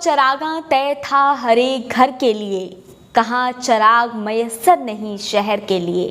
चरागां तय था हर एक घर के लिए, कहाँ चराग मयस्सर नहीं शहर के लिए।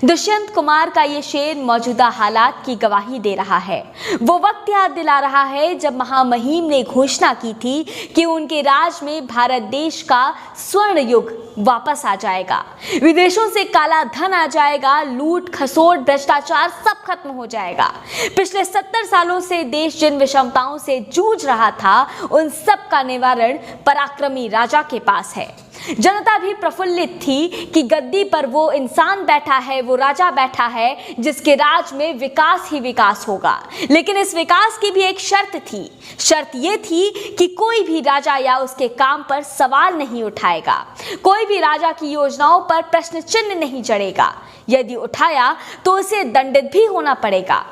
दुष्यंत कुमार का ये शेर मौजूदा हालात की गवाही दे रहा है। वो वक्त याद दिला रहा है जब महामहिम ने घोषणा की थी कि उनके राज में भारत देश का स्वर्ण युग वापस आ जाएगा, विदेशों से काला धन आ जाएगा, लूट खसोट भ्रष्टाचार सब खत्म हो जाएगा। पिछले 70 सालों से देश जिन विषमताओं से जूझ रहा था उन सब का निवारण पराक्रमी राजा के पास है। जनता भी प्रफुल्लित थी कि गद्दी पर वो इंसान बैठा है, वो राजा बैठा है जिसके राज में विकास ही विकास होगा। लेकिन इस विकास की भी एक शर्त थी। शर्त ये थी कि कोई भी राजा या उसके काम पर सवाल नहीं उठाएगा, कोई भी राजा की योजनाओं पर प्रश्न चिन्ह नहीं जड़ेगा। यदि उठाया तो उसे दंडित भी होना पड़ेगा।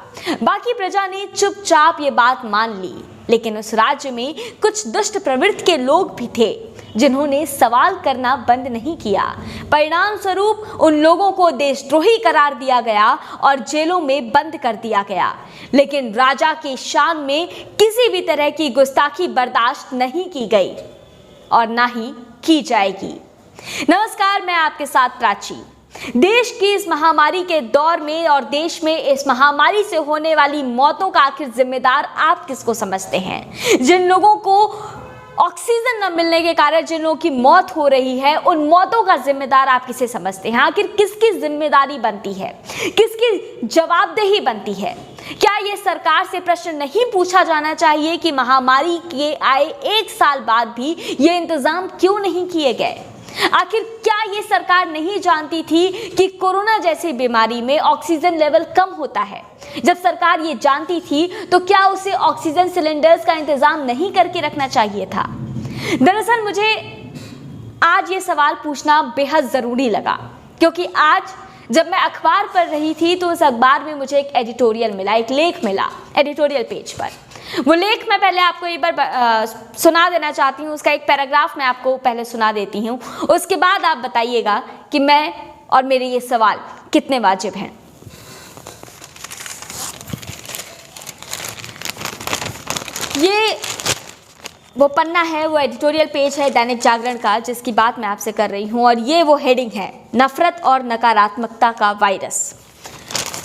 बाकी प्रजा ने चुपचाप ये बात मान ली, लेकिन उस राज्य में कुछ दुष्ट प्रवृत्ति के लोग भी थे जिन्होंने सवाल करना बंद नहीं किया। परिणाम स्वरूप उन लोगों को देशद्रोही करार दिया गया और जेलों में बंद कर दिया गया। लेकिन राजा के शान में किसी भी तरह की गुस्ताखी बर्दाश्त नहीं की गई और ना ही की जाएगी। नमस्कार, मैं आपके साथ प्राची। देश की इस महामारी के दौर में और देश में इस महामारी से होने वाली मौतों का आखिर जिम्मेदार आप किसको समझते हैं? जिन लोगों को ऑक्सीजन न मिलने के कारण जिन लोगों की मौत हो रही है, उन मौतों का जिम्मेदार आप किसे समझते हैं? आखिर किसकी जिम्मेदारी बनती है, किसकी जवाबदेही बनती है? क्या ये सरकार से प्रश्न नहीं पूछा जाना चाहिए कि महामारी के आए 1 साल बाद भी ये इंतजाम क्यों नहीं किए गए? आखिर क्या ये सरकार नहीं जानती थी कि कोरोना जैसी बीमारी में ऑक्सीजन लेवल कम होता है? जब सरकार ये जानती थी तो क्या उसे ऑक्सीजन सिलेंडर्स का इंतजाम नहीं करके रखना चाहिए था? दरअसल मुझे आज ये सवाल पूछना बेहद ज़रूरी लगा, क्योंकि आज जब मैं अखबार पढ़ रही थी तो उस अखबार में मुझे एक एडिटोरियल मिला, एक लेख मिला एडिटोरियल पेज पर। वो लेख मैं पहले आपको एक बार सुना देना चाहती हूँ। उसका एक पैराग्राफ मैं आपको पहले सुना देती हूँ, उसके बाद आप बताइएगा कि मैं और मेरे ये सवाल कितने वाजिब हैं। ये वो पन्ना है, वो एडिटोरियल पेज है दैनिक जागरण का जिसकी बात मैं आपसे कर रही हूँ, और ये वो हेडिंग है, नफरत और नकारात्मकता का वायरस।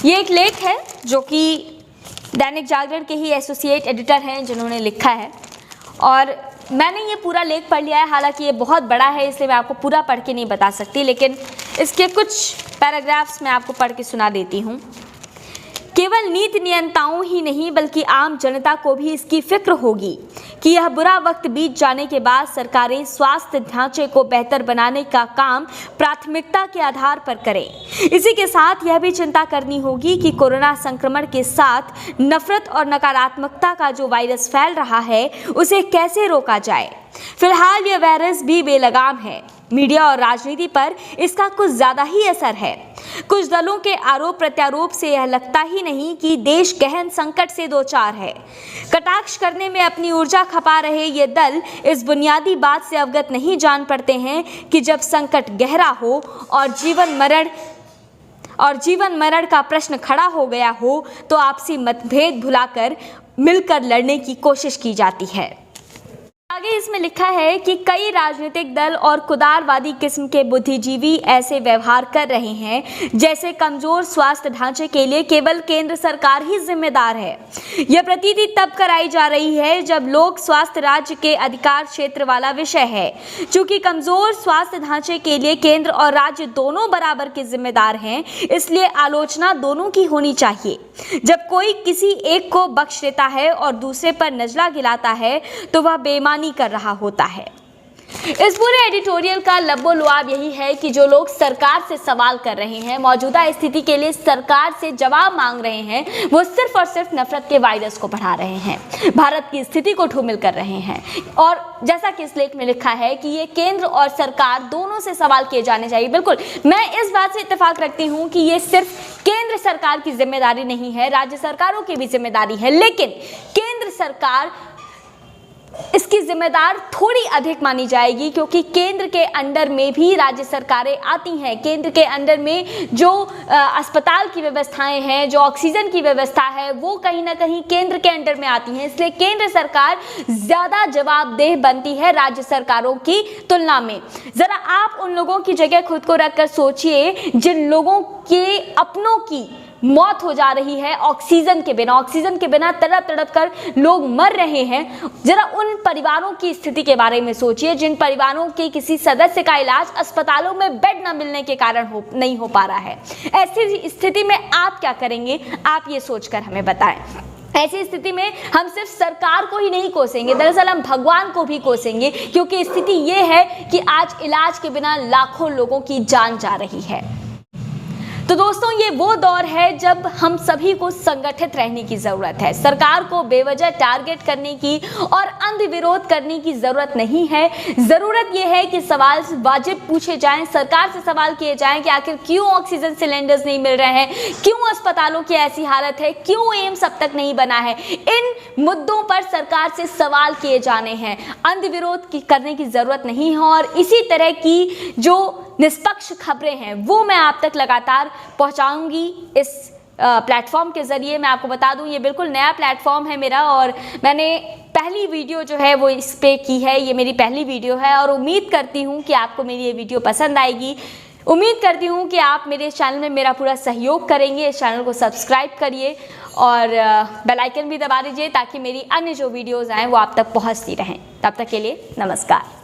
ये एक लेख है जो कि दैनिक जागरण के ही एसोसिएट एडिटर हैं जिन्होंने लिखा है, और मैंने ये पूरा लेख पढ़ लिया है। हालांकि ये बहुत बड़ा है इसलिए मैं आपको पूरा पढ़ के नहीं बता सकती, लेकिन इसके कुछ पैराग्राफ्स मैं आपको पढ़ के सुना देती हूँ। केवल नीति नियंताओं ही नहीं बल्कि आम जनता को भी इसकी फिक्र होगी कि यह बुरा वक्त बीत जाने के बाद सरकारें स्वास्थ्य ढांचे को बेहतर बनाने का काम प्राथमिकता के आधार पर करें। इसी के साथ यह भी चिंता करनी होगी कि कोरोना संक्रमण के साथ नफरत और नकारात्मकता का जो वायरस फैल रहा है उसे कैसे रोका जाए। फिलहाल यह वायरस भी बेलगाम है। मीडिया और राजनीति पर इसका कुछ ज़्यादा ही असर है। कुछ दलों के आरोप प्रत्यारोप से यह लगता ही नहीं कि देश गहन संकट से दो चार है। कटाक्ष करने में अपनी ऊर्जा खपा रहे ये दल इस बुनियादी बात से अवगत नहीं जान पड़ते हैं कि जब संकट गहरा हो और जीवन मरण का प्रश्न खड़ा हो गया हो तो आपसी मतभेद भुलाकर मिलकर लड़ने की कोशिश की जाती है। आगे इसमें लिखा है कि कई राजनीतिक दल और कुदारवादी किस्म के बुद्धिजीवी ऐसे व्यवहार कर रहे हैं जैसे कमजोर स्वास्थ्य ढांचे के लिए केवल केंद्र सरकार ही जिम्मेदार है। यह प्रतीति तब कराई जा रही है जब लोक स्वास्थ्य राज्य के अधिकार क्षेत्र वाला विषय है। चूंकि कमजोर स्वास्थ्य ढांचे के लिए केंद्र और राज्य दोनों बराबर के जिम्मेदार हैं, इसलिए आलोचना दोनों की होनी चाहिए। जब कोई किसी एक को बख्श देता है और दूसरे पर नजला गिलाता है तो वह बेईमानी कर रहा होता है। इस पूरे एडिटोरियल का लब्बो-लुआब यही है कि जो लोग सरकार से सवाल कर रहे हैं, मौजूदा स्थिति के लिए सरकार से जवाब मांग रहे हैं, वो सिर्फ और सिर्फ नफरत के वायरस को बढ़ा रहे हैं, भारत की स्थिति को ढूमिल कर रहे हैं। और जैसा कि इस लेख में लिखा है कि ये केंद्र और सरकार दोनों से सवाल किए जाने चाहिए। बिल्कुल, मैं इस बात से इत्तेफाक रखती हूँ कि ये सिर्फ केंद्र सरकार की जिम्मेदारी नहीं है, राज्य सरकारों की भी जिम्मेदारी है। लेकिन केंद्र सरकार इसकी जिम्मेदार थोड़ी अधिक मानी जाएगी, क्योंकि केंद्र के अंडर में भी राज्य सरकारें आती हैं। केंद्र के अंडर में जो अस्पताल की व्यवस्थाएं हैं, जो ऑक्सीजन की व्यवस्था है, वो कहीं ना कहीं केंद्र के अंडर में आती हैं। इसलिए केंद्र सरकार ज़्यादा जवाबदेह बनती है राज्य सरकारों की तुलना में। ज़रा आप उन लोगों की जगह खुद को रखकर सोचिए जिन लोगों के अपनों की मौत हो जा रही है ऑक्सीजन के बिना तड़प तड़प कर लोग मर रहे हैं। जरा उन परिवारों की स्थिति के बारे में सोचिए जिन परिवारों के किसी सदस्य का इलाज अस्पतालों में बेड न मिलने के कारण नहीं हो पा रहा है। ऐसी स्थिति में आप क्या करेंगे, आप ये सोचकर हमें बताएं। ऐसी स्थिति में हम सिर्फ सरकार को ही नहीं कोसेंगे, दरअसल हम भगवान को भी कोसेंगे, क्योंकि स्थिति ये है कि आज इलाज के बिना लाखों लोगों की जान जा रही है। तो दोस्तों, ये वो दौर है जब हम सभी को संगठित रहने की ज़रूरत है। सरकार को बेवजह टारगेट करने की और अंध विरोध करने की ज़रूरत नहीं है। ज़रूरत यह है कि सवाल वाजिब पूछे जाएं, सरकार से सवाल किए जाएं कि आखिर क्यों ऑक्सीजन सिलेंडर्स नहीं मिल रहे हैं, क्यों अस्पतालों की ऐसी हालत है, क्यों एम्स अब तक नहीं बना है। इन मुद्दों पर सरकार से सवाल किए जाने हैं, अंध विरोध करने की ज़रूरत नहीं है। और इसी तरह की जो निष्पक्ष खबरें हैं वो मैं आप तक लगातार पहुंचाऊंगी इस प्लेटफॉर्म के ज़रिए। मैं आपको बता दूं, ये बिल्कुल नया प्लेटफॉर्म है मेरा, और मैंने पहली वीडियो जो है वो इस पे की है। ये मेरी पहली वीडियो है और उम्मीद करती हूँ कि आपको मेरी ये वीडियो पसंद आएगी। उम्मीद करती हूँ कि आप मेरे इस चैनल में मेरा पूरा सहयोग करेंगे। इस चैनल को सब्सक्राइब करिए और बेल आइकन भी दबा दीजिए ताकि मेरी अन्य जो वीडियोज़ आएँ वो आप तक पहुँचती रहें। तब तक के लिए नमस्कार।